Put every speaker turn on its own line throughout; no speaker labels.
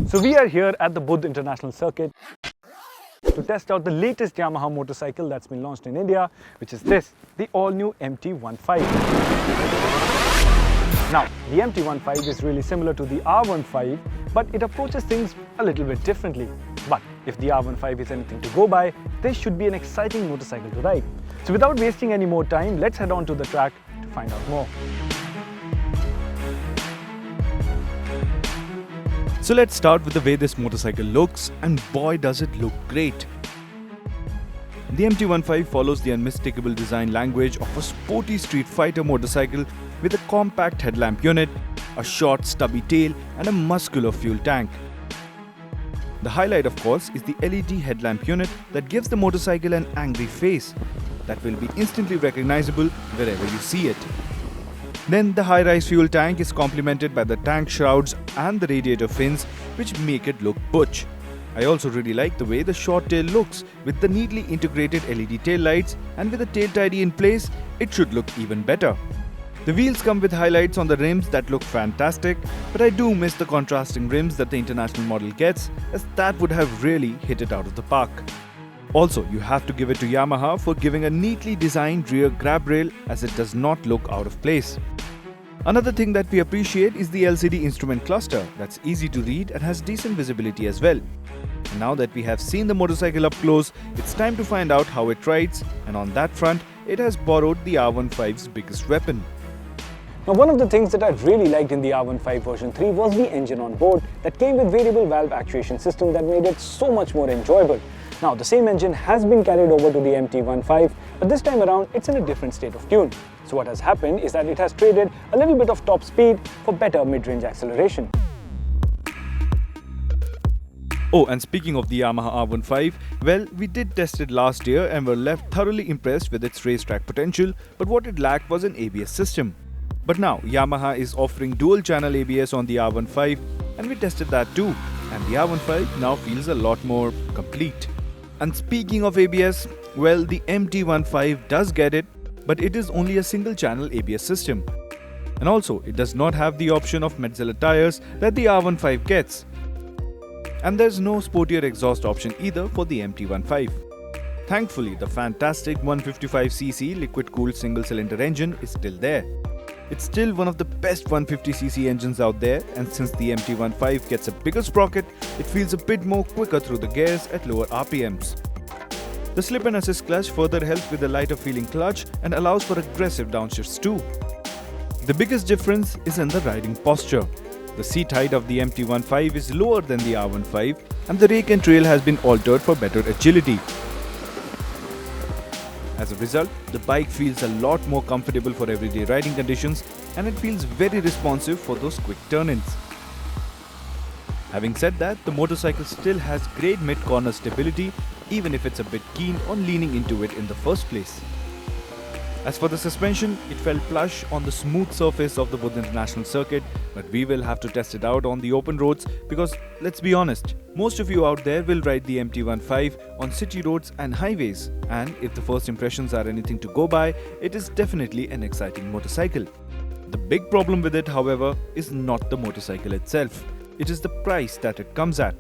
So we are here at the Buddh International Circuit to test out the latest Yamaha motorcycle that's been launched in India, which is this, the all-new MT-15. Now, the MT-15 is really similar to the R15, but it approaches things a little bit differently. But if the R15 is anything to go by, this should be an exciting motorcycle to ride. So without wasting any more time, let's head on to the track to find out more.
So let's start with the way this motorcycle looks, and boy does it look great. The MT-15 follows the unmistakable design language of a sporty street fighter motorcycle with a compact headlamp unit, a short stubby tail and a muscular fuel tank. The highlight, of course, is the LED headlamp unit that gives the motorcycle an angry face that will be instantly recognizable wherever you see it. Then the high-rise fuel tank is complemented by the tank shrouds and the radiator fins, which make it look butch. I also really like the way the short tail looks with the neatly integrated LED tail lights, and with the tail tidy in place, it should look even better. The wheels come with highlights on the rims that look fantastic, but I do miss the contrasting rims that the international model gets, as that would have really hit it out of the park. Also, you have to give it to Yamaha for giving a neatly designed rear grab rail, as it does not look out of place. Another thing that we appreciate is the LCD instrument cluster that's easy to read and has decent visibility as well. And now that we have seen the motorcycle up close, it's time to find out how it rides, and on that front, it has borrowed the R15's biggest weapon.
Now, one of the things that I really liked in the R15 version 3 was the engine on board that came with variable valve actuation system that made it so much more enjoyable. Now, the same engine has been carried over to the MT-15, but this time around it's in a different state of tune. So what has happened is that it has traded a little bit of top speed for better mid-range acceleration.
Oh, and speaking of the Yamaha R15, well, we did test it last year and were left thoroughly impressed with its racetrack potential, but what it lacked was an ABS system. But now, Yamaha is offering dual-channel ABS on the R15, and we tested that too, and the R15 now feels a lot more complete. And speaking of ABS, well, the MT-15 does get it, but it is only a single-channel ABS system. And also, it does not have the option of Metzeler tires that the R15 gets. And there's no sportier exhaust option either for the MT-15. Thankfully, the fantastic 155cc liquid-cooled single-cylinder engine is still there. It's still one of the best 150cc engines out there, and since the MT-15 gets a bigger sprocket, it feels a bit more quicker through the gears at lower RPMs. The slip and assist clutch further helps with a lighter feeling clutch and allows for aggressive downshifts too. The biggest difference is in the riding posture. The seat height of the MT-15 is lower than the R15, and the rake and trail has been altered for better agility. As a result, the bike feels a lot more comfortable for everyday riding conditions, and it feels very responsive for those quick turn-ins. Having said that, the motorcycle still has great mid-corner stability, even if it's a bit keen on leaning into it in the first place. As for the suspension, it felt plush on the smooth surface of the Buddh International Circuit, but we will have to test it out on the open roads because, let's be honest, most of you out there will ride the MT-15 on city roads and highways, and if the first impressions are anything to go by, it is definitely an exciting motorcycle. The big problem with it, however, is not the motorcycle itself. It is the price that it comes at.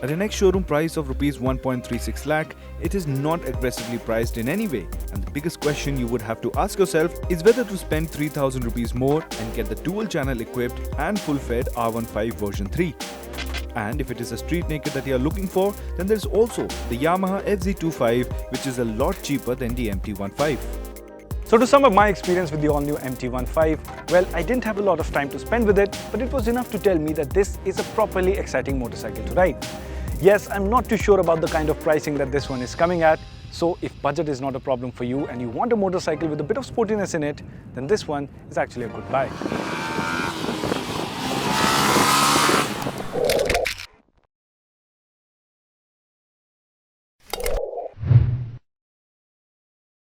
At an ex-showroom price of Rs 1.36 lakh, it is not aggressively priced in any way, and the biggest question you would have to ask yourself is whether to spend 3,000 rupees more and get the dual-channel equipped and full-fed R15 version 3. And if it is a street naked that you are looking for, then there's also the Yamaha FZ25, which is a lot cheaper than the MT-15.
So to sum up my experience with the all-new MT-15, well, I didn't have a lot of time to spend with it, but it was enough to tell me that this is a properly exciting motorcycle to ride. Yes, I'm not too sure about the kind of pricing that this one is coming at, so if budget is not a problem for you and you want a motorcycle with a bit of sportiness in it, then this one is actually a good buy.